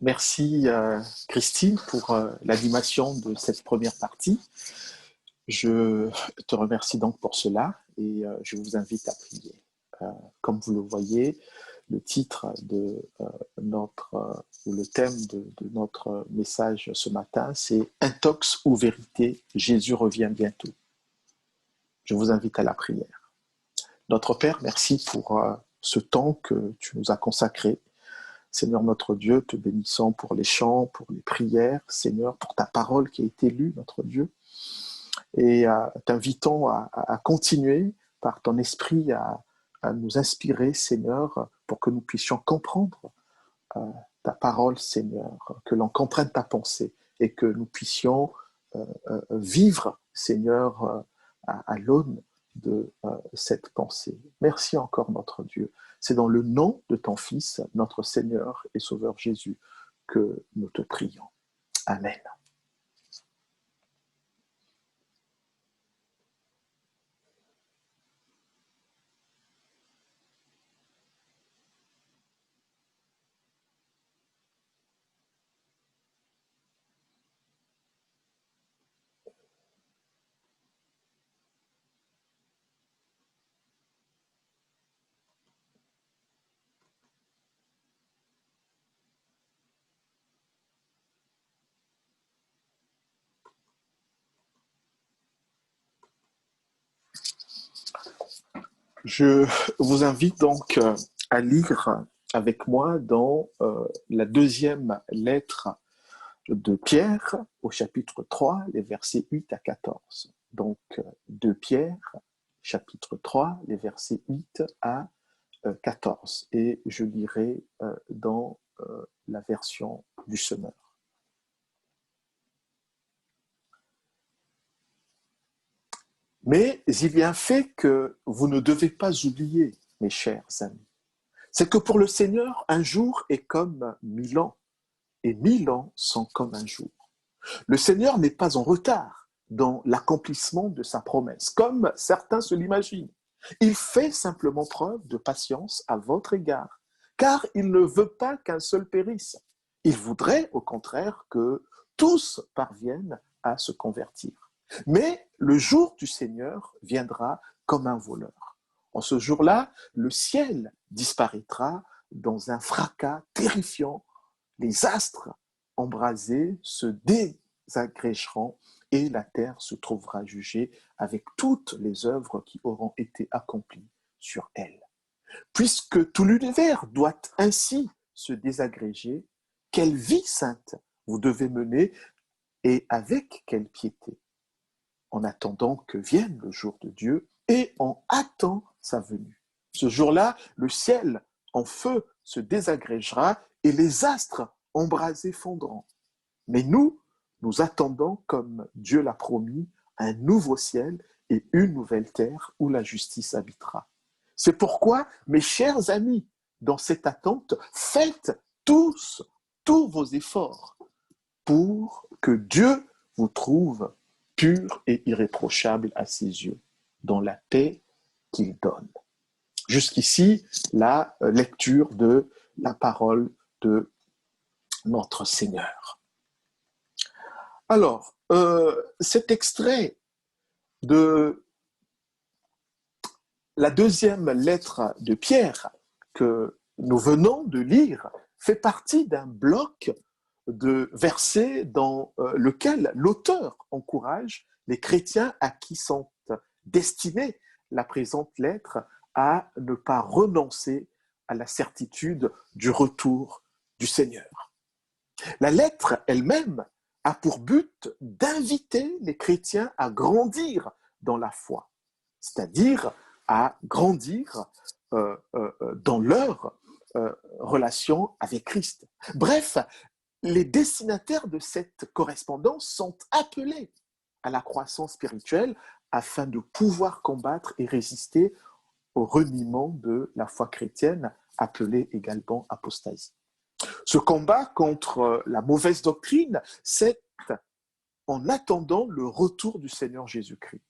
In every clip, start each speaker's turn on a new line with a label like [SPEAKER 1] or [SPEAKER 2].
[SPEAKER 1] Merci Christine pour l'animation de cette première partie. Je te remercie donc pour cela et je vous invite à prier. Comme vous le voyez, le titre de ou le thème de notre message ce matin, c'est Intox ou vérité, Jésus revient bientôt. Je vous invite à la prière. Notre Père, merci pour ce temps que tu nous as consacré. Seigneur notre Dieu, te bénissons pour les chants, pour les prières, Seigneur, pour ta parole qui a été lue, notre Dieu, et t'invitons à continuer par ton esprit à nous inspirer, Seigneur, pour que nous puissions comprendre ta parole, Seigneur, que l'on comprenne ta pensée et que nous puissions vivre, Seigneur, à l'aune de cette pensée. Merci encore, notre Dieu. C'est dans le nom de ton Fils, notre Seigneur et Sauveur Jésus, que nous te prions. Amen. Je vous invite donc à lire avec moi dans la deuxième lettre de Pierre au chapitre 3, les versets 8 à 14. Donc, de Pierre, chapitre 3, les versets 8 à 14. Et je lirai dans la version du Semeur. Mais il y a un fait que vous ne devez pas oublier, mes chers amis. C'est que pour le Seigneur, un jour est comme 1000 ans, et 1000 ans sont comme un jour. Le Seigneur n'est pas en retard dans l'accomplissement de sa promesse, comme certains se l'imaginent. Il fait simplement preuve de patience à votre égard, car il ne veut pas qu'un seul périsse. Il voudrait, au contraire, que tous parviennent à se convertir. Mais le jour du Seigneur viendra comme un voleur. En ce jour-là, le ciel disparaîtra dans un fracas terrifiant. Les astres embrasés se désagrégeront et la terre se trouvera jugée avec toutes les œuvres qui auront été accomplies sur elle. Puisque tout l'univers doit ainsi se désagréger, quelle vie sainte vous devez mener et avec quelle piété, en attendant que vienne le jour de Dieu et en hâtant sa venue. Ce jour-là, le ciel en feu se désagrégera et les astres embrasés fondront. Mais nous attendons, comme Dieu l'a promis, un nouveau ciel et une nouvelle terre où la justice habitera. C'est pourquoi, mes chers amis, dans cette attente, faites tous vos efforts pour que Dieu vous trouve pur et irréprochable à ses yeux, dans la paix qu'il donne. Jusqu'ici, la lecture de la parole de notre Seigneur. Alors, cet extrait de la deuxième lettre de Pierre que nous venons de lire fait partie d'un bloc de versets dans lequel l'auteur encourage les chrétiens à qui sont destinées la présente lettre à ne pas renoncer à la certitude du retour du Seigneur. La lettre elle-même a pour but d'inviter les chrétiens à grandir dans la foi, c'est-à-dire à grandir dans leur relation avec Christ. Bref, les destinataires de cette correspondance sont appelés à la croissance spirituelle afin de pouvoir combattre et résister au reniement de la foi chrétienne, appelée également apostasie. Ce combat contre la mauvaise doctrine, c'est en attendant le retour du Seigneur Jésus-Christ.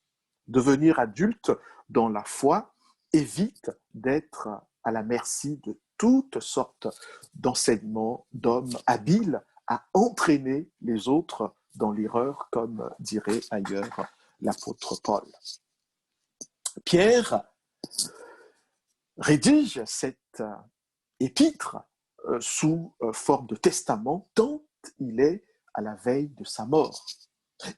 [SPEAKER 1] Devenir adulte dans la foi évite d'être à la merci de toutes sortes d'enseignements d'hommes habiles à entraîner les autres dans l'erreur, comme dirait ailleurs l'apôtre Paul. Pierre rédige cette épître sous forme de testament, tant il est à la veille de sa mort.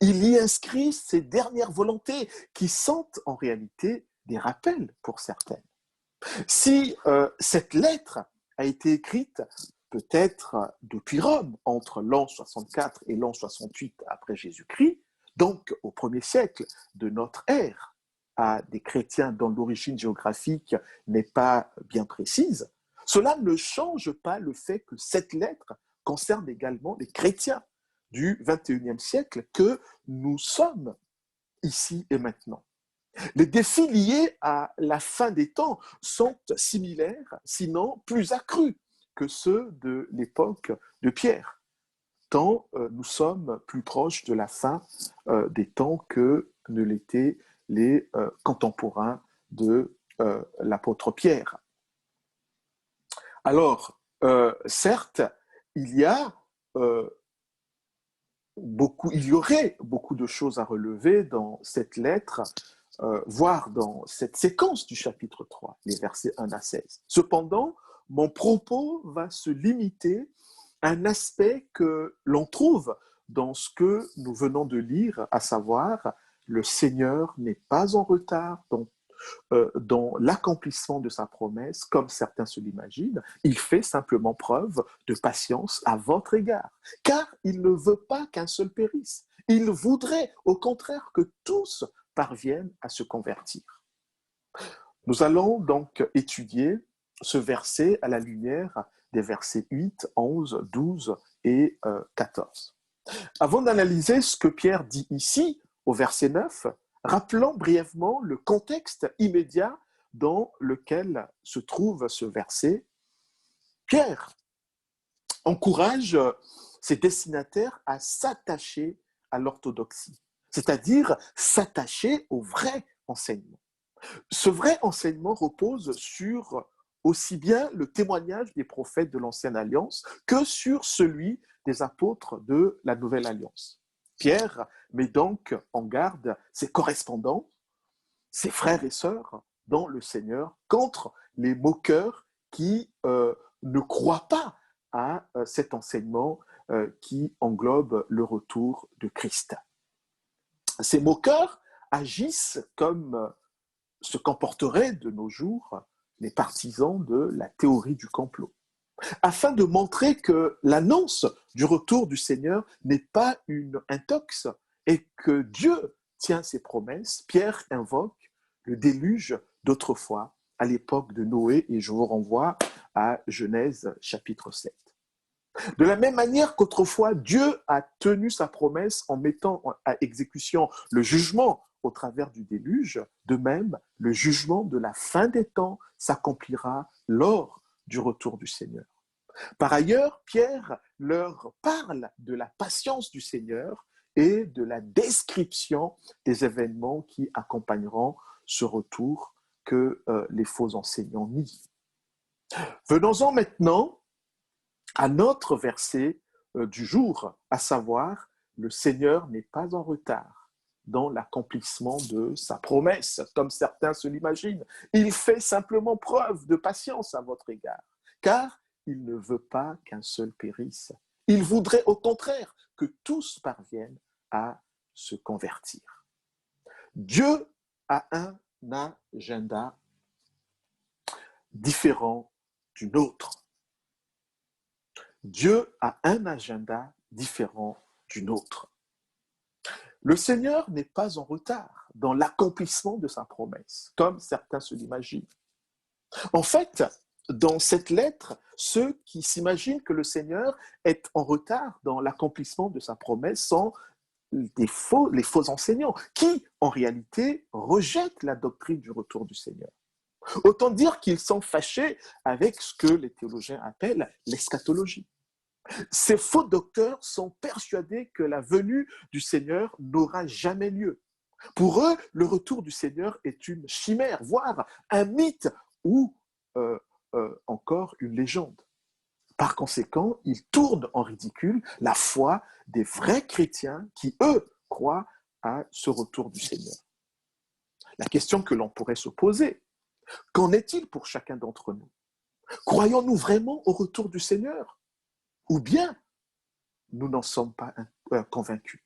[SPEAKER 1] Il y inscrit ses dernières volontés qui sont en réalité des rappels pour certaines. Si cette lettre a été écrite peut-être depuis Rome, entre l'an 64 et l'an 68 après Jésus-Christ, donc au 1er siècle de notre ère, à des chrétiens dont l'origine géographique n'est pas bien précise, cela ne change pas le fait que cette lettre concerne également les chrétiens du 21e siècle que nous sommes ici et maintenant. Les défis liés à la fin des temps sont similaires, sinon plus accrus que ceux de l'époque de Pierre, tant nous sommes plus proches de la fin des temps que ne l'étaient les contemporains de l'apôtre Pierre. Alors, certes, il y aurait beaucoup de choses à relever dans cette lettre, voire dans cette séquence du chapitre 3, les versets 1 à 16. Cependant, mon propos va se limiter à un aspect que l'on trouve dans ce que nous venons de lire, à savoir, le Seigneur n'est pas en retard dans l'accomplissement de sa promesse, comme certains se l'imaginent. Il fait simplement preuve de patience à votre égard, car il ne veut pas qu'un seul périsse. Il voudrait, au contraire, que tous parviennent à se convertir. Nous allons donc étudier ce verset à la lumière des versets 8, 11, 12 et 14. Avant d'analyser ce que Pierre dit ici, au verset 9, rappelons brièvement le contexte immédiat dans lequel se trouve ce verset. Pierre encourage ses destinataires à s'attacher à l'orthodoxie, c'est-à-dire s'attacher au vrai enseignement. Ce vrai enseignement repose sur aussi bien le témoignage des prophètes de l'Ancienne Alliance que sur celui des apôtres de la Nouvelle Alliance. Pierre met donc en garde ses correspondants, ses frères et sœurs dans le Seigneur contre les moqueurs qui ne croient pas à cet enseignement qui englobe le retour de Christ. Ces moqueurs agissent comme se comporteraient de nos jours les partisans de la théorie du complot, afin de montrer que l'annonce du retour du Seigneur n'est pas une intox et que Dieu tient ses promesses. Pierre invoque le déluge d'autrefois, à l'époque de Noé, et je vous renvoie à Genèse chapitre 7. De la même manière qu'autrefois, Dieu a tenu sa promesse en mettant à exécution le jugement au travers du déluge, de même, le jugement de la fin des temps s'accomplira lors du retour du Seigneur. Par ailleurs, Pierre leur parle de la patience du Seigneur et de la description des événements qui accompagneront ce retour que les faux enseignants nient. Venons-en maintenant à notre verset du jour, à savoir, le Seigneur n'est pas en retard dans l'accomplissement de sa promesse, comme certains se l'imaginent. Il fait simplement preuve de patience à votre égard, car il ne veut pas qu'un seul périsse. Il voudrait au contraire que tous parviennent à se convertir. Dieu a un agenda différent du nôtre. Dieu a un agenda différent du nôtre. Le Seigneur n'est pas en retard dans l'accomplissement de sa promesse, comme certains se l'imaginent. En fait, dans cette lettre, ceux qui s'imaginent que le Seigneur est en retard dans l'accomplissement de sa promesse sont les faux enseignants, qui, en réalité, rejettent la doctrine du retour du Seigneur. Autant dire qu'ils sont fâchés avec ce que les théologiens appellent l'eschatologie. Ces faux docteurs sont persuadés que la venue du Seigneur n'aura jamais lieu. Pour eux, le retour du Seigneur est une chimère, voire un mythe où encore une légende. Par conséquent, il tourne en ridicule la foi des vrais chrétiens qui, eux, croient à ce retour du Seigneur. La question que l'on pourrait se poser, qu'en est-il pour chacun d'entre nous? Croyons-nous vraiment au retour du Seigneur? Ou bien nous n'en sommes pas convaincus?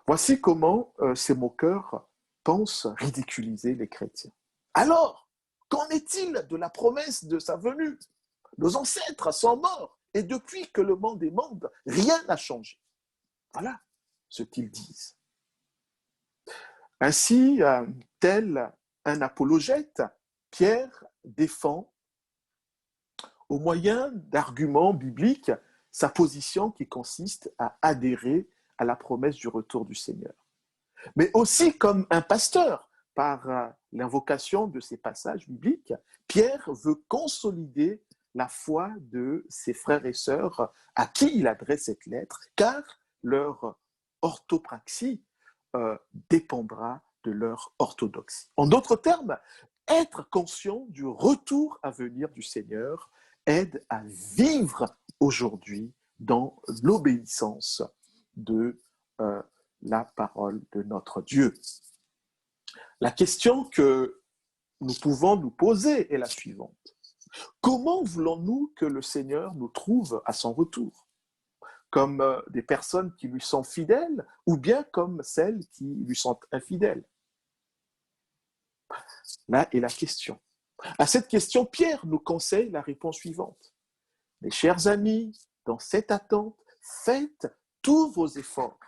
[SPEAKER 1] Voici comment ces moqueurs pensent ridiculiser les chrétiens. Alors, qu'en est-il de la promesse de sa venue? Nos ancêtres sont morts et depuis que le monde est monde, rien n'a changé. Voilà ce qu'ils disent. Ainsi, tel un apologète, Pierre défend au moyen d'arguments bibliques sa position qui consiste à adhérer à la promesse du retour du Seigneur. Mais aussi comme un pasteur, par l'invocation de ces passages bibliques, Pierre veut consolider la foi de ses frères et sœurs à qui il adresse cette lettre, car leur orthopraxie dépendra de leur orthodoxie. En d'autres termes, être conscient du retour à venir du Seigneur aide à vivre aujourd'hui dans l'obéissance de la parole de notre Dieu. La question que nous pouvons nous poser est la suivante. Comment voulons-nous que le Seigneur nous trouve à son retour? Comme des personnes qui lui sont fidèles ou bien comme celles qui lui sont infidèles? Là est la question. À cette question, Pierre nous conseille la réponse suivante. Mes chers amis, dans cette attente, faites tous vos efforts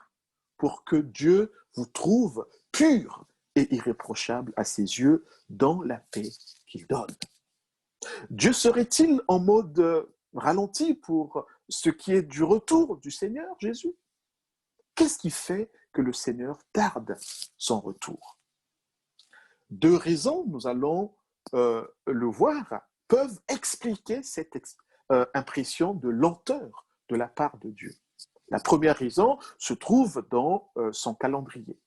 [SPEAKER 1] pour que Dieu vous trouve pur et irréprochable à ses yeux dans la paix qu'il donne. Dieu serait-il en mode ralenti pour ce qui est du retour du Seigneur Jésus? Qu'est-ce qui fait que le Seigneur tarde son retour? Deux raisons, nous allons le voir, peuvent expliquer cette impression de lenteur de la part de Dieu. La première raison se trouve dans son calendrier.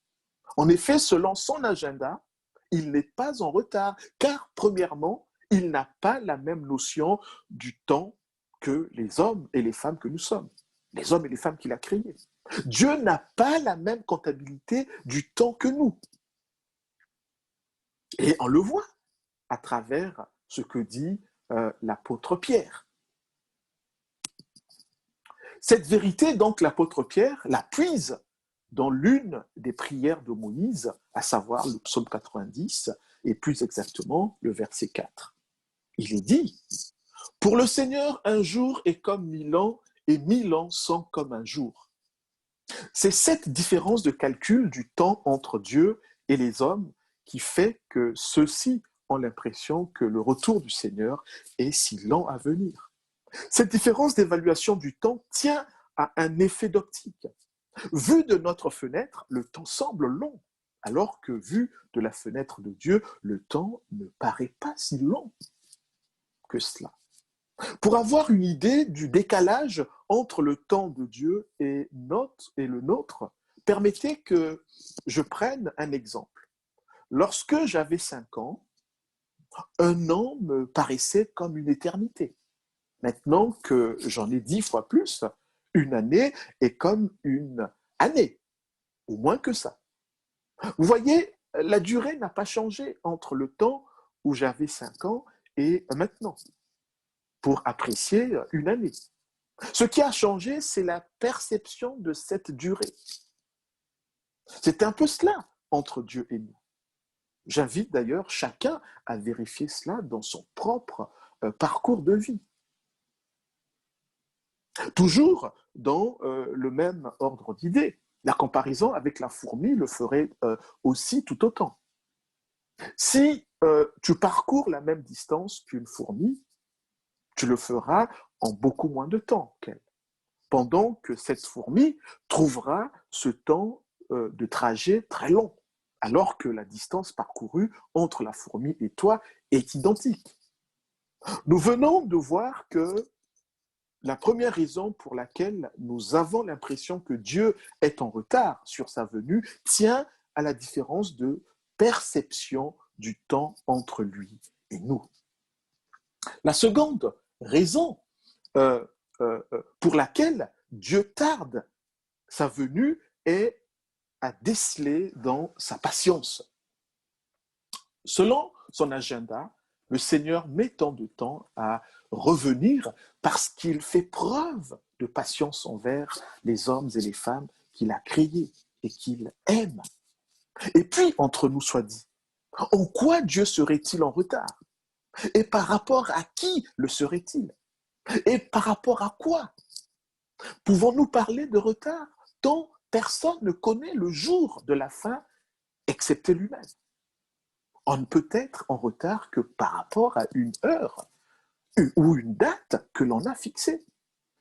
[SPEAKER 1] En effet, selon son agenda, il n'est pas en retard, car premièrement, il n'a pas la même notion du temps que les hommes et les femmes que nous sommes, les hommes et les femmes qu'il a créés. Dieu n'a pas la même comptabilité du temps que nous. Et on le voit à travers ce que dit l'apôtre Pierre. Cette vérité, donc, l'apôtre Pierre la puise dans l'une des prières de Moïse, à savoir le psaume 90, et plus exactement le verset 4. Il est dit, « Pour le Seigneur, un jour est comme 1000 ans, et 1000 ans sont comme un jour. » C'est cette différence de calcul du temps entre Dieu et les hommes qui fait que ceux-ci ont l'impression que le retour du Seigneur est si lent à venir. Cette différence d'évaluation du temps tient à un effet d'optique. Vu de notre fenêtre, le temps semble long, alors que vu de la fenêtre de Dieu, le temps ne paraît pas si long que cela. Pour avoir une idée du décalage entre le temps de Dieu et le nôtre, permettez que je prenne un exemple. Lorsque j'avais 5 ans, un an me paraissait comme une éternité. Maintenant que j'en ai 10 fois plus, une année est comme une année, ou moins que ça. Vous voyez, la durée n'a pas changé entre le temps où j'avais 5 ans et maintenant, pour apprécier une année. Ce qui a changé, c'est la perception de cette durée. C'est un peu cela entre Dieu et nous. J'invite d'ailleurs chacun à vérifier cela dans son propre parcours de vie. Toujours dans le même ordre d'idées. La comparaison avec la fourmi le ferait aussi tout autant. Si tu parcours la même distance qu'une fourmi, tu le feras en beaucoup moins de temps qu'elle. Pendant que cette fourmi trouvera ce temps de trajet très long, alors que la distance parcourue entre la fourmi et toi est identique. Nous venons de voir que la première raison pour laquelle nous avons l'impression que Dieu est en retard sur sa venue tient à la différence de perception du temps entre lui et nous. La seconde raison pour laquelle Dieu tarde sa venue est à déceler dans sa patience. Selon son agenda, le Seigneur met tant de temps à revenir parce qu'il fait preuve de patience envers les hommes et les femmes qu'il a créés et qu'il aime. Et puis, entre nous soit dit, en quoi Dieu serait-il en retard? Et par rapport à qui le serait-il? Et par rapport à quoi? Pouvons-nous parler de retard dont personne ne connaît le jour de la fin, excepté lui-même? On ne peut être en retard que par rapport à une heure ou une date que l'on a fixée.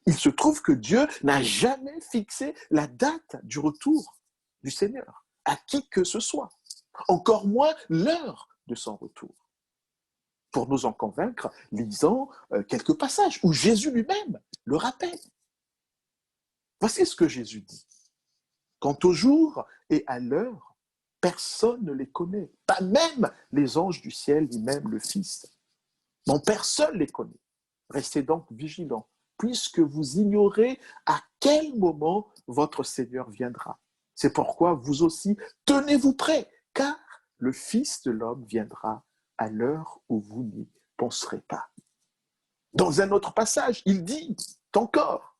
[SPEAKER 1] Il se trouve que Dieu n'a jamais fixé la date du retour du Seigneur à qui que ce soit, encore moins l'heure de son retour. Pour nous en convaincre, lisons quelques passages où Jésus lui-même le rappelle. Voici ce que Jésus dit. Quant au jour et à l'heure, personne ne les connaît, pas même les anges du ciel, ni même le Fils. Non, personne ne les connaît. Restez donc vigilants, puisque vous ignorez à quel moment votre Seigneur viendra. C'est pourquoi vous aussi, tenez-vous prêts, car le Fils de l'homme viendra à l'heure où vous n'y penserez pas. Dans un autre passage, il dit encore,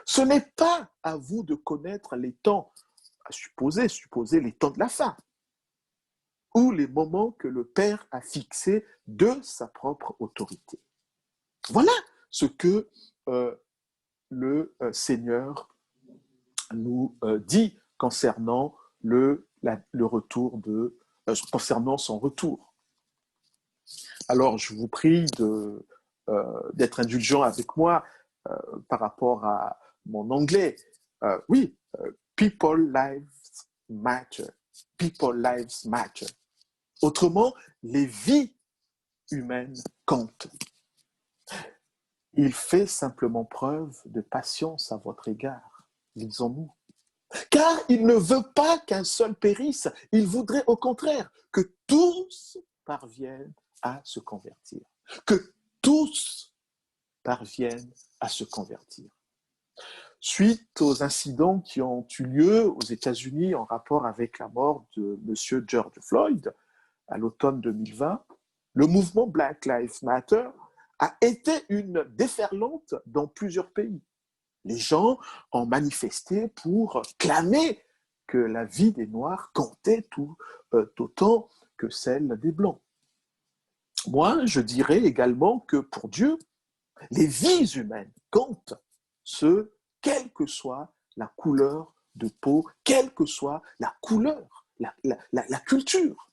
[SPEAKER 1] ce n'est pas à vous de connaître les temps, à supposer les temps de la fin, ou les moments que le Père a fixés de sa propre autorité. Voilà ce que le Seigneur nous dit concernant concernant son retour. Alors, je vous prie d'être indulgent avec moi par rapport à mon anglais. Oui, people lives matter. People lives matter. Autrement, les vies humaines comptent. Il fait simplement preuve de patience à votre égard, lisons-nous. Car il ne veut pas qu'un seul périsse, il voudrait au contraire que tous parviennent à se convertir. Que tous parviennent à se convertir. Suite aux incidents qui ont eu lieu aux États-Unis en rapport avec la mort de M. George Floyd à l'automne 2020, le mouvement Black Lives Matter a été une déferlante dans plusieurs pays. Les gens ont manifesté pour clamer que la vie des Noirs comptait autant que celle des Blancs. Moi, je dirais également que pour Dieu, les vies humaines comptent, quelle que soit la couleur de peau, quelle que soit la couleur, la culture,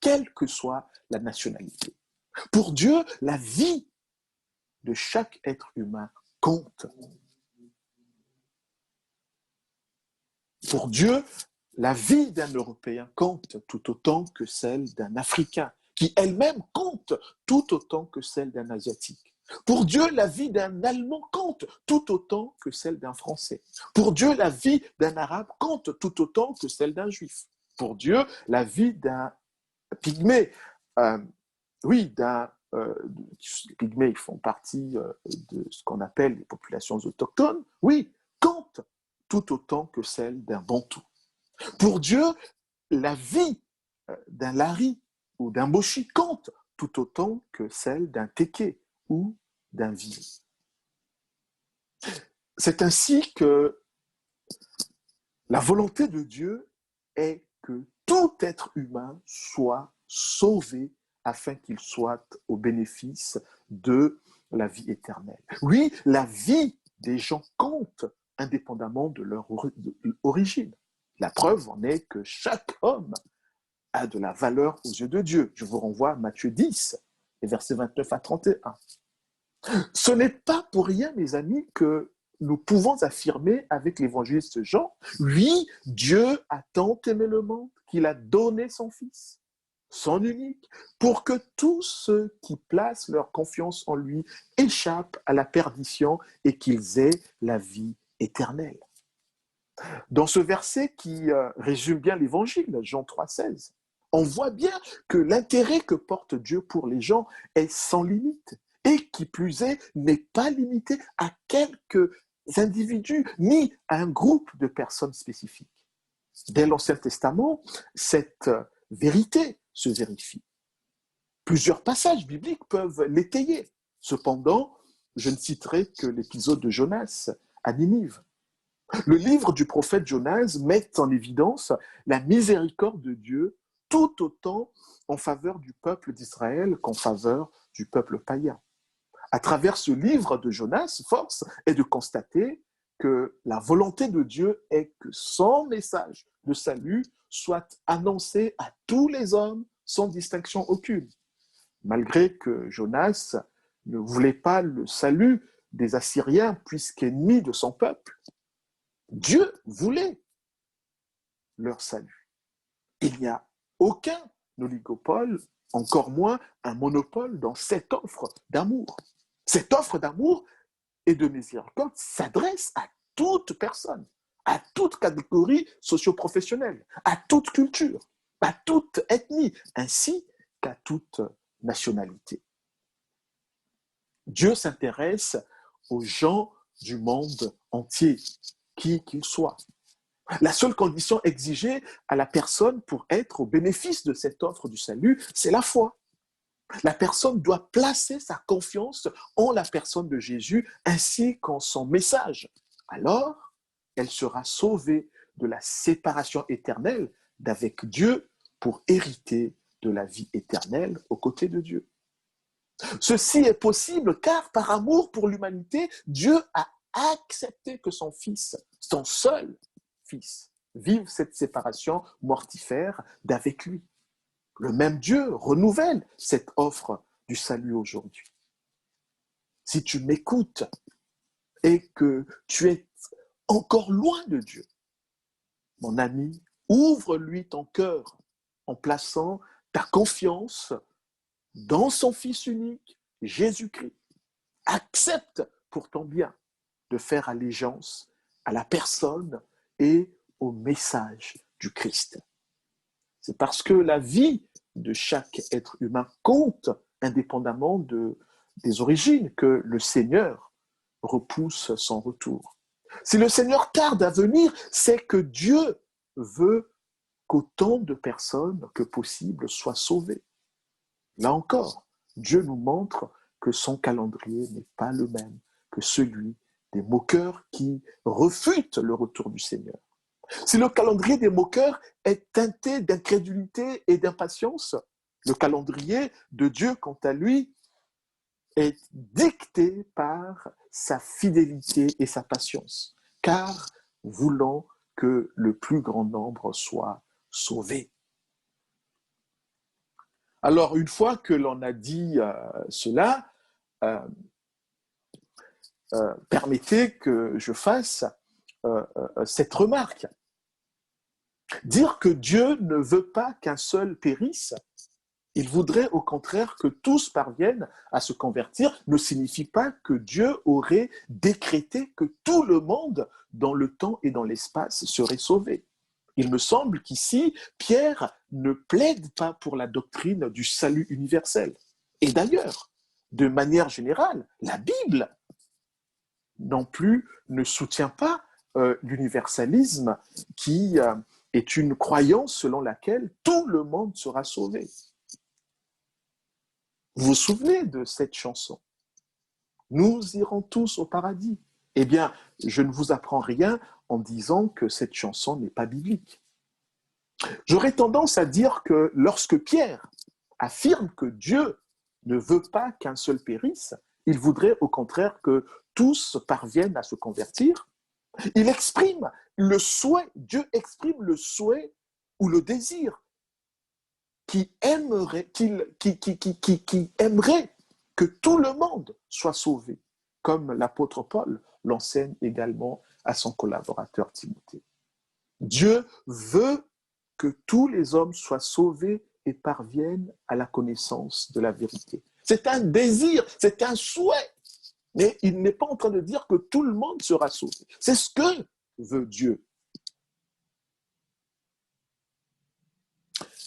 [SPEAKER 1] quelle que soit la nationalité. Pour Dieu, la vie de chaque être humain compte. Pour Dieu, la vie d'un Européen compte tout autant que celle d'un Africain, qui elle-même compte tout autant que celle d'un Asiatique. Pour Dieu, la vie d'un Allemand compte tout autant que celle d'un Français. Pour Dieu, la vie d'un Arabe compte tout autant que celle d'un Juif. Pour Dieu, la vie d'un Pygmée, les Pygmées, ils font partie de ce qu'on appelle les populations autochtones, oui, compte tout autant que celle d'un Bantou. Pour Dieu, la vie d'un Lari ou d'un Boshi compte tout autant que celle d'un Téké ou d'un Vili. C'est ainsi que la volonté de Dieu est que tout être humain soit sauvé afin qu'il soit au bénéfice de la vie éternelle. Oui, la vie des gens compte indépendamment de leur origine. La preuve en est que chaque homme a de la valeur aux yeux de Dieu. Je vous renvoie à Matthieu 10, les versets 29 à 31. Ce n'est pas pour rien, mes amis, que nous pouvons affirmer avec l'évangéliste Jean, oui, Dieu a tant aimé le monde qu'il a donné son Fils, son unique, pour que tous ceux qui placent leur confiance en lui échappent à la perdition et qu'ils aient la vie éternelle. Dans ce verset qui résume bien l'évangile, Jean 3,16, on voit bien que l'intérêt que porte Dieu pour les gens est sans limite. et qui plus est, n'est pas limité à quelques individus ni à un groupe de personnes spécifiques. Dès l'Ancien Testament, cette vérité se vérifie. Plusieurs passages bibliques peuvent l'étayer. Cependant, je ne citerai que l'épisode de Jonas à Ninive. Le livre du prophète Jonas met en évidence la miséricorde de Dieu tout autant en faveur du peuple d'Israël qu'en faveur du peuple païen. À travers ce livre de Jonas, force est de constater que la volonté de Dieu est que son message de salut soit annoncé à tous les hommes sans distinction aucune. Malgré que Jonas ne voulait pas le salut des Assyriens puisqu'ennemi de son peuple, Dieu voulait leur salut. Il n'y a aucun oligopole, encore moins un monopole dans cette offre d'amour. Cette offre d'amour et de miséricorde s'adresse à toute personne, à toute catégorie socio-professionnelle, à toute culture, à toute ethnie, ainsi qu'à toute nationalité. Dieu s'intéresse aux gens du monde entier, qui qu'ils soient. La seule condition exigée à la personne pour être au bénéfice de cette offre du salut, c'est la foi. La personne doit placer sa confiance en la personne de Jésus ainsi qu'en son message. Alors, elle sera sauvée de la séparation éternelle d'avec Dieu pour hériter de la vie éternelle aux côtés de Dieu. Ceci est possible car par amour pour l'humanité, Dieu a accepté que son fils, son seul fils, vive cette séparation mortifère d'avec lui. Le même Dieu renouvelle cette offre du salut aujourd'hui. Si tu m'écoutes et que tu es encore loin de Dieu, mon ami, ouvre-lui ton cœur en plaçant ta confiance dans son Fils unique, Jésus-Christ. Accepte pour ton bien de faire allégeance à la personne et au message du Christ. C'est parce que la vie de chaque être humain compte indépendamment des origines que le Seigneur repousse son retour. Si le Seigneur tarde à venir, c'est que Dieu veut qu'autant de personnes que possible soient sauvées. Là encore, Dieu nous montre que son calendrier n'est pas le même que celui des moqueurs qui refutent le retour du Seigneur. Si le calendrier des moqueurs est teinté d'incrédulité et d'impatience, le calendrier de Dieu, quant à lui, est dicté par sa fidélité et sa patience, car voulant que le plus grand nombre soit sauvé. Alors, une fois que l'on a dit cela, permettez que je fasse cette remarque. Dire que Dieu ne veut pas qu'un seul périsse, il voudrait au contraire que tous parviennent à se convertir, ne signifie pas que Dieu aurait décrété que tout le monde, dans le temps et dans l'espace, serait sauvé. Il me semble qu'ici, Pierre ne plaide pas pour la doctrine du salut universel. Et d'ailleurs, de manière générale, la Bible non plus ne soutient pas l'universalisme qui est une croyance selon laquelle tout le monde sera sauvé. Vous vous souvenez de cette chanson? Nous irons tous au paradis. Eh bien, je ne vous apprends rien en disant que cette chanson n'est pas biblique. J'aurais tendance à dire que lorsque Pierre affirme que Dieu ne veut pas qu'un seul périsse, il voudrait au contraire que tous parviennent à se convertir. Il exprime le souhait, Dieu exprime le souhait ou le désir qui aimerait que tout le monde soit sauvé, comme l'apôtre Paul l'enseigne également à son collaborateur Timothée. Dieu veut que tous les hommes soient sauvés et parviennent à la connaissance de la vérité. C'est un désir, c'est un souhait, mais il n'est pas en train de dire que tout le monde sera sauvé. C'est ce que veut Dieu.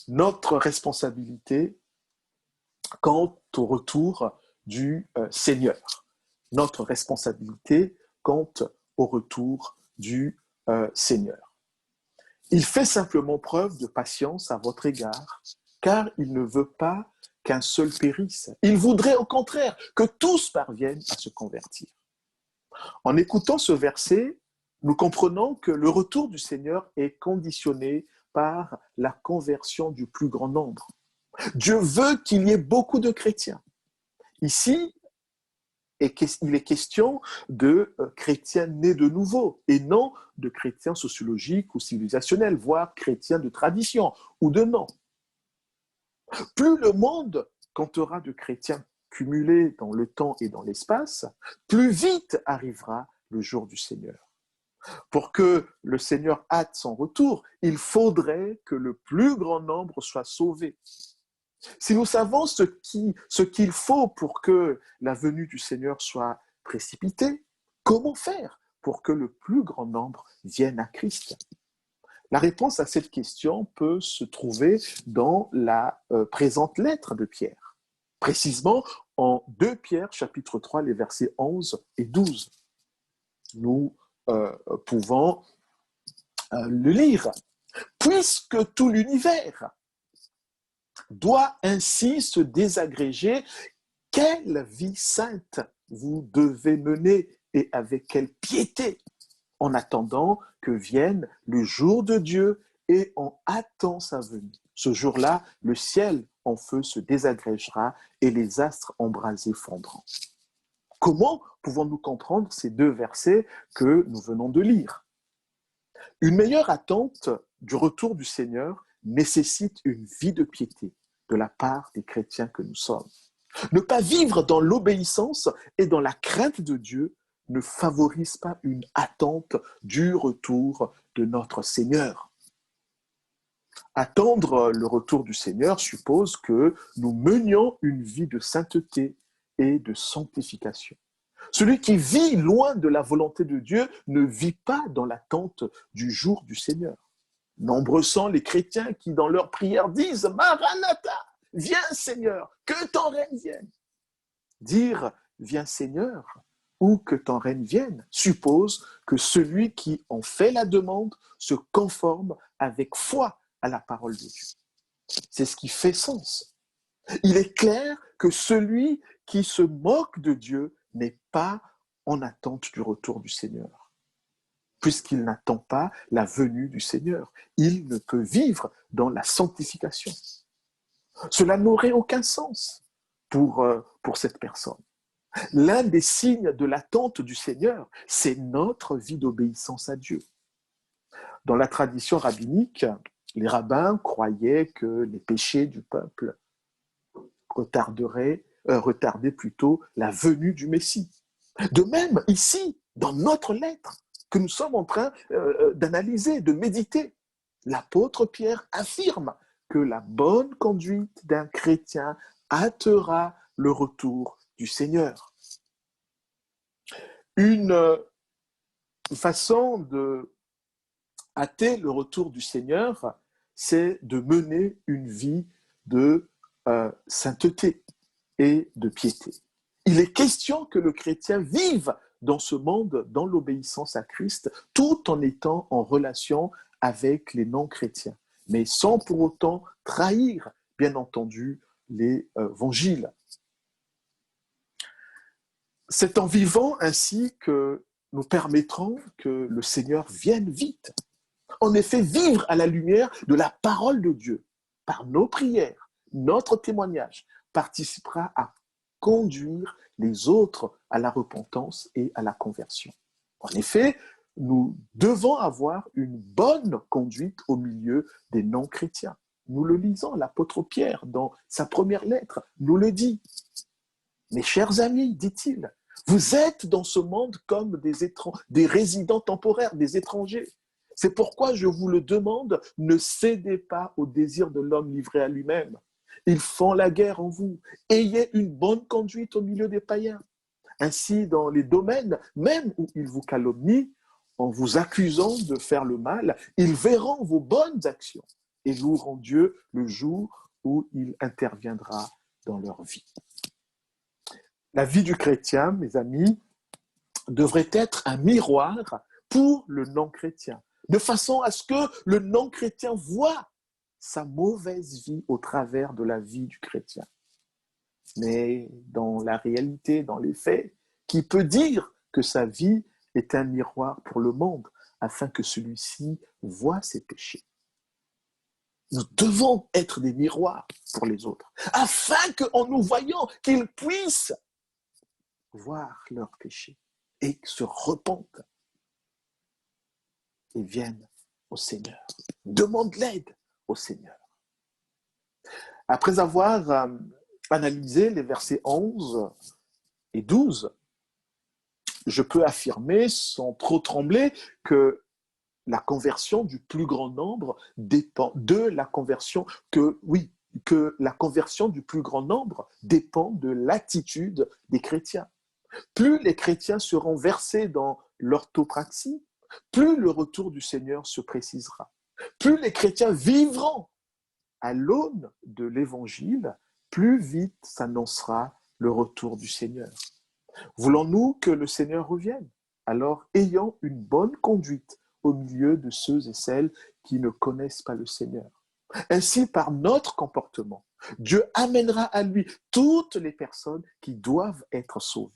[SPEAKER 1] Notre responsabilité quant au retour du Seigneur. Notre responsabilité quant au retour du Seigneur. Il fait simplement preuve de patience à votre égard, car il ne veut pas qu'un seul périsse. Il voudrait au contraire que tous parviennent à se convertir. En écoutant ce verset, nous comprenons que le retour du Seigneur est conditionné par la conversion du plus grand nombre. Dieu veut qu'il y ait beaucoup de chrétiens. Ici, il est question de chrétiens nés de nouveau et non de chrétiens sociologiques ou civilisationnels, voire chrétiens de tradition ou de nom. Plus le monde comptera de chrétiens cumulés dans le temps et dans l'espace, plus vite arrivera le jour du Seigneur. Pour que le Seigneur hâte son retour, il faudrait que le plus grand nombre soit sauvé. Si nous savons ce qu'il faut pour que la venue du Seigneur soit précipitée, comment faire pour que le plus grand nombre vienne à Christ? La réponse à cette question peut se trouver dans la présente lettre de Pierre, précisément en 2 Pierre, chapitre 3, les versets 11 et 12. Nous pouvons le lire. Puisque tout l'univers doit ainsi se désagréger, quelle vie sainte vous devez mener et avec quelle piété, en attendant que vienne le jour de Dieu et en hâtant sa venue. Ce jour-là, le ciel en feu se désagrégera et les astres embrasés fondront. Comment pouvons-nous comprendre ces 2 versets que nous venons de lire? Une meilleure attente du retour du Seigneur nécessite une vie de piété de la part des chrétiens que nous sommes. Ne pas vivre dans l'obéissance et dans la crainte de Dieu ne favorise pas une attente du retour de notre Seigneur. Attendre le retour du Seigneur suppose que nous menions une vie de sainteté et de sanctification. Celui qui vit loin de la volonté de Dieu ne vit pas dans l'attente du jour du Seigneur. Nombreux sont les chrétiens qui, dans leurs prières, disent « Maranatha, viens Seigneur, que ton règne vienne ». Dire « Viens Seigneur » ou que ton règne vienne suppose que celui qui en fait la demande se conforme avec foi à la parole de Dieu. C'est ce qui fait sens. Il est clair que celui qui se moque de Dieu n'est pas en attente du retour du Seigneur. Puisqu'il n'attend pas la venue du Seigneur, il ne peut vivre dans la sanctification. Cela n'aurait aucun sens pour cette personne. L'un des signes de l'attente du Seigneur, c'est notre vie d'obéissance à Dieu. Dans la tradition rabbinique, les rabbins croyaient que les péchés du peuple retardaient plutôt la venue du Messie. De même, ici, dans notre lettre que nous sommes en train d'analyser, de méditer, l'apôtre Pierre affirme que la bonne conduite d'un chrétien hâtera le retour du Seigneur. Une façon de hâter le retour du Seigneur, c'est de mener une vie de sainteté et de piété. Il est question que le chrétien vive dans ce monde, dans l'obéissance à Christ, tout en étant en relation avec les non-chrétiens, mais sans pour autant trahir, bien entendu, l'évangile. C'est en vivant ainsi que nous permettrons que le Seigneur vienne vite. En effet, vivre à la lumière de la parole de Dieu, par nos prières, notre témoignage, participera à conduire les autres à la repentance et à la conversion. En effet, nous devons avoir une bonne conduite au milieu des non-chrétiens. Nous le lisons, l'apôtre Pierre, dans sa première lettre, nous le dit. Mes chers amis, dit-il, vous êtes dans ce monde comme des résidents temporaires, des étrangers. C'est pourquoi je vous le demande, ne cédez pas au désir de l'homme livré à lui-même. Ils font la guerre en vous. Ayez une bonne conduite au milieu des païens. Ainsi, dans les domaines, même où ils vous calomnient, en vous accusant de faire le mal, ils verront vos bonnes actions et loueront Dieu le jour où il interviendra dans leur vie. La vie du chrétien, mes amis, devrait être un miroir pour le non-chrétien, de façon à ce que le non-chrétien voit sa mauvaise vie au travers de la vie du chrétien. Mais dans la réalité, dans les faits, qui peut dire que sa vie est un miroir pour le monde, afin que celui-ci voie ses péchés. Nous devons être des miroirs pour les autres, afin qu'en nous voyant, qu'ils puissent voir leurs péchés et se repentent et viennent au Seigneur. Demande l'aide au Seigneur. Après avoir analysé les versets 11 et 12, je peux affirmer sans trop trembler que la conversion du plus grand nombre dépend de la conversion que la conversion du plus grand nombre dépend de l'attitude des chrétiens. Plus les chrétiens seront versés dans l'orthopraxie, plus le retour du Seigneur se précisera. Plus les chrétiens vivront à l'aune de l'Évangile, plus vite s'annoncera le retour du Seigneur. Voulons-nous que le Seigneur revienne? Alors, ayons une bonne conduite au milieu de ceux et celles qui ne connaissent pas le Seigneur. Ainsi, par notre comportement, Dieu amènera à lui toutes les personnes qui doivent être sauvées.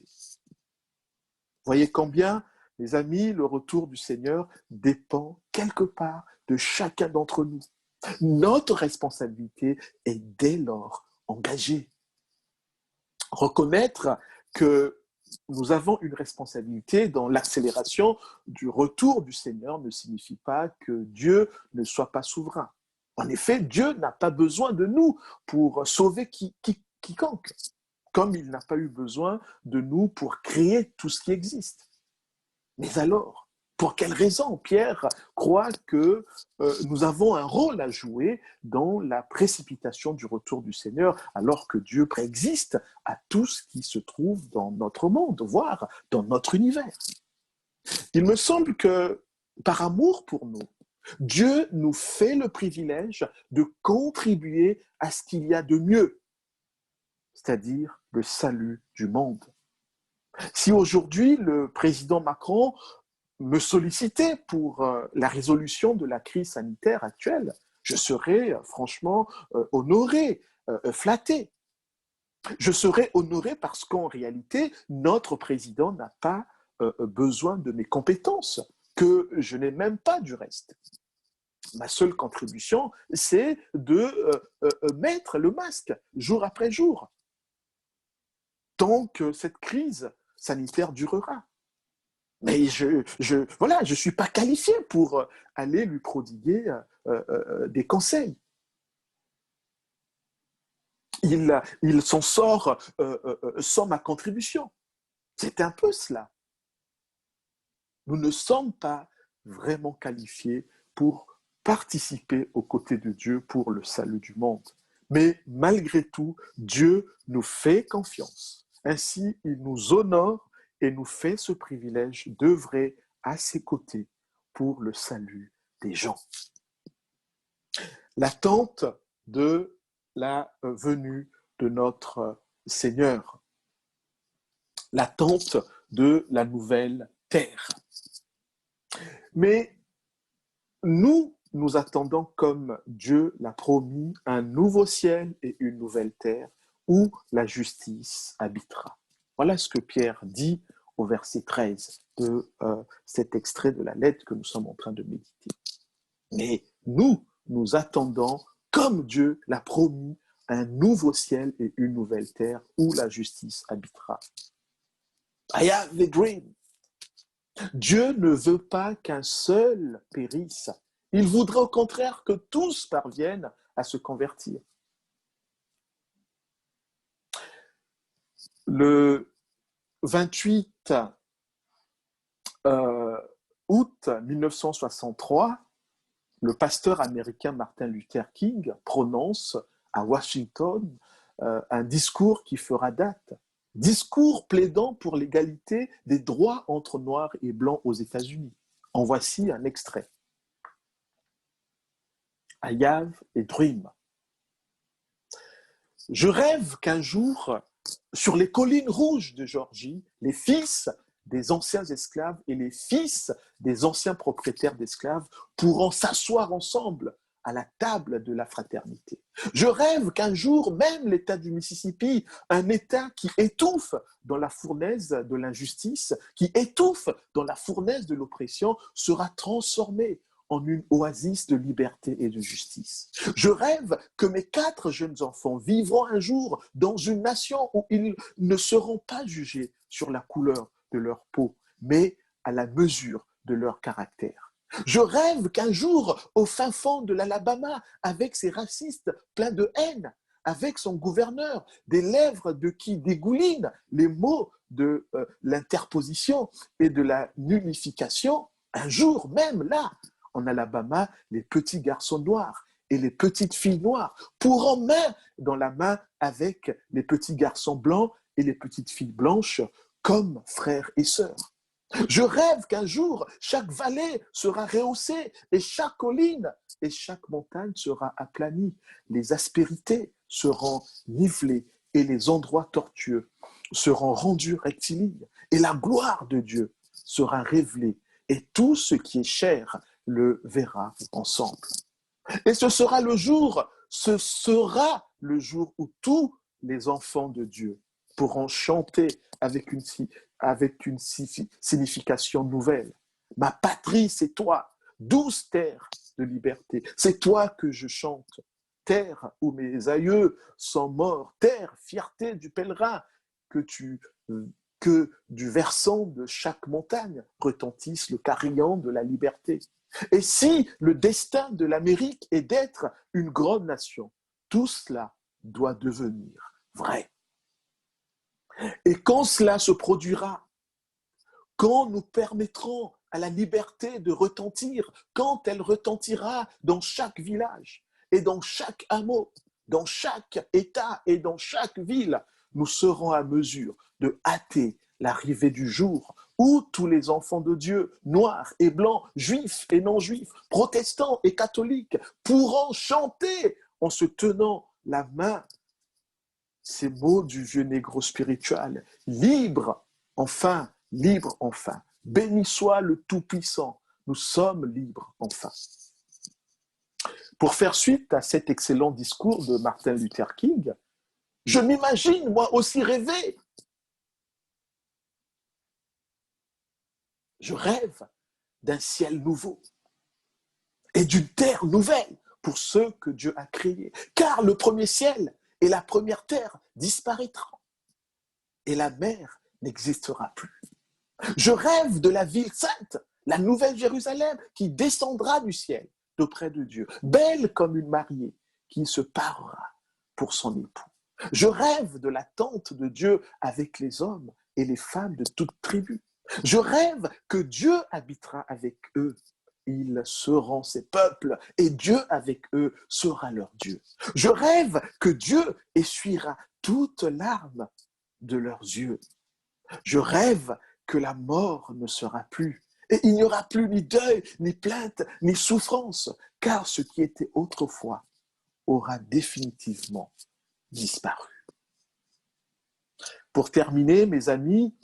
[SPEAKER 1] Voyez combien, les amis, le retour du Seigneur dépend quelque part de chacun d'entre nous. Notre responsabilité est dès lors engagée. Reconnaître que nous avons une responsabilité dans l'accélération du retour du Seigneur ne signifie pas que Dieu ne soit pas souverain. En effet, Dieu n'a pas besoin de nous pour sauver quiconque, comme il n'a pas eu besoin de nous pour créer tout ce qui existe. Mais alors, pour quelle raison Pierre croit que nous avons un rôle à jouer dans la précipitation du retour du Seigneur, alors que Dieu préexiste à tout ce qui se trouve dans notre monde, voire dans notre univers? Il me semble que, par amour pour nous, Dieu nous fait le privilège de contribuer à ce qu'il y a de mieux, c'est-à-dire le salut du monde. Si aujourd'hui le président Macron me solliciter pour la résolution de la crise sanitaire actuelle, je serais franchement honoré, flatté. Je serais honoré parce qu'en réalité, notre président n'a pas besoin de mes compétences, que je n'ai même pas du reste. Ma seule contribution, c'est de mettre le masque jour après jour, tant que cette crise sanitaire durera. Mais je suis pas qualifié pour aller lui prodiguer des conseils. Il s'en sort sans ma contribution. C'est un peu cela. Nous ne sommes pas vraiment qualifiés pour participer aux côtés de Dieu pour le salut du monde. Mais malgré tout, Dieu nous fait confiance. Ainsi, il nous honore et nous fait ce privilège d'œuvrer à ses côtés pour le salut des gens. L'attente de la venue de notre Seigneur. L'attente de la nouvelle terre. Mais nous attendons, comme Dieu l'a promis, un nouveau ciel et une nouvelle terre où la justice habitera. Voilà ce que Pierre dit au verset 13 de cet extrait de la lettre que nous sommes en train de méditer. Mais nous attendons, comme Dieu l'a promis, un nouveau ciel et une nouvelle terre où la justice habitera. I have a dream. Dieu ne veut pas qu'un seul périsse. Il voudrait au contraire que tous parviennent à se convertir. Le 28 août 1963, le pasteur américain Martin Luther King prononce à Washington un discours qui fera date. Discours plaidant pour l'égalité des droits entre Noirs et Blancs aux États-Unis. En voici un extrait. I have a dream. Je rêve qu'un jour, sur les collines rouges de Géorgie, les fils des anciens esclaves et les fils des anciens propriétaires d'esclaves pourront s'asseoir ensemble à la table de la fraternité. Je rêve qu'un jour, même l'État du Mississippi, un État qui étouffe dans la fournaise de l'injustice, qui étouffe dans la fournaise de l'oppression, sera transformé en une oasis de liberté et de justice. Je rêve que mes 4 jeunes enfants vivront un jour dans une nation où ils ne seront pas jugés sur la couleur de leur peau, mais à la mesure de leur caractère. Je rêve qu'un jour, au fin fond de l'Alabama, avec ses racistes pleins de haine, avec son gouverneur, des lèvres de qui dégoulinent les mots de l'interposition et de la nullification, un jour même là, en Alabama, les petits garçons noirs et les petites filles noires pourront main dans la main avec les petits garçons blancs et les petites filles blanches comme frères et sœurs. Je rêve qu'un jour, chaque vallée sera rehaussée et chaque colline et chaque montagne sera aplanie. Les aspérités seront nivelées et les endroits tortueux seront rendus rectilignes et la gloire de Dieu sera révélée et tout ce qui est cher le verra ensemble. Et ce sera le jour où tous les enfants de Dieu pourront chanter avec une signification nouvelle. Ma patrie, c'est toi, douce terre de liberté. C'est toi que je chante. Terre où mes aïeux sont morts, terre, fierté du pèlerin, que du versant de chaque montagne retentisse le carillon de la liberté. Et si le destin de l'Amérique est d'être une grande nation, tout cela doit devenir vrai. Et quand cela se produira, quand nous permettrons à la liberté de retentir, quand elle retentira dans chaque village et dans chaque hameau, dans chaque État et dans chaque ville, nous serons à mesure de hâter l'arrivée du jour où tous les enfants de Dieu, noirs et blancs, juifs et non-juifs, protestants et catholiques, pourront chanter en se tenant la main ces mots du vieux négro spirituel. Libre enfin. Béni soit le Tout-Puissant. Nous sommes libres enfin. Pour faire suite à cet excellent discours de Martin Luther King, je m'imagine moi aussi rêver. Je rêve d'un ciel nouveau et d'une terre nouvelle pour ceux que Dieu a créés. Car le premier ciel et la première terre disparaîtront et la mer n'existera plus. Je rêve de la ville sainte, la nouvelle Jérusalem qui descendra du ciel d'auprès de Dieu, belle comme une mariée qui se parera pour son époux. Je rêve de la tente de Dieu avec les hommes et les femmes de toute tribu. Je rêve que Dieu habitera avec eux. Ils seront ses peuples et Dieu avec eux sera leur Dieu. Je rêve que Dieu essuiera toutes larmes de leurs yeux. Je rêve que la mort ne sera plus. Et il n'y aura plus ni deuil, ni plainte, ni souffrance, car ce qui était autrefois aura définitivement disparu. Pour terminer, mes amis,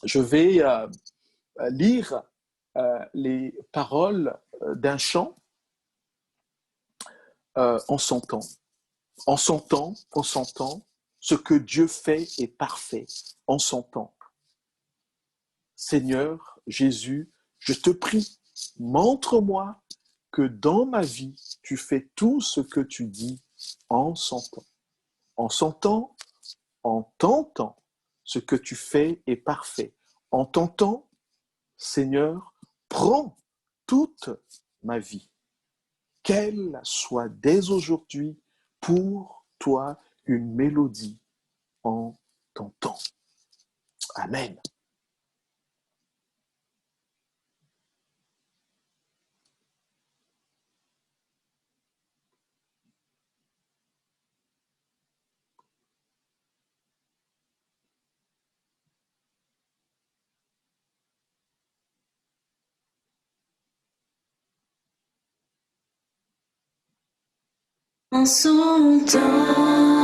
[SPEAKER 1] je vais lire les paroles d'un chant en son temps. En son temps, ce que Dieu fait est parfait en son temps. Seigneur Jésus, je te prie, montre-moi que dans ma vie, tu fais tout ce que tu dis en son temps. En son temps, en ton temps, ce que tu fais est parfait. En ton temps, Seigneur, prends toute ma vie, qu'elle soit dès aujourd'hui pour toi une mélodie en ton temps. Amen.
[SPEAKER 2] En son temps.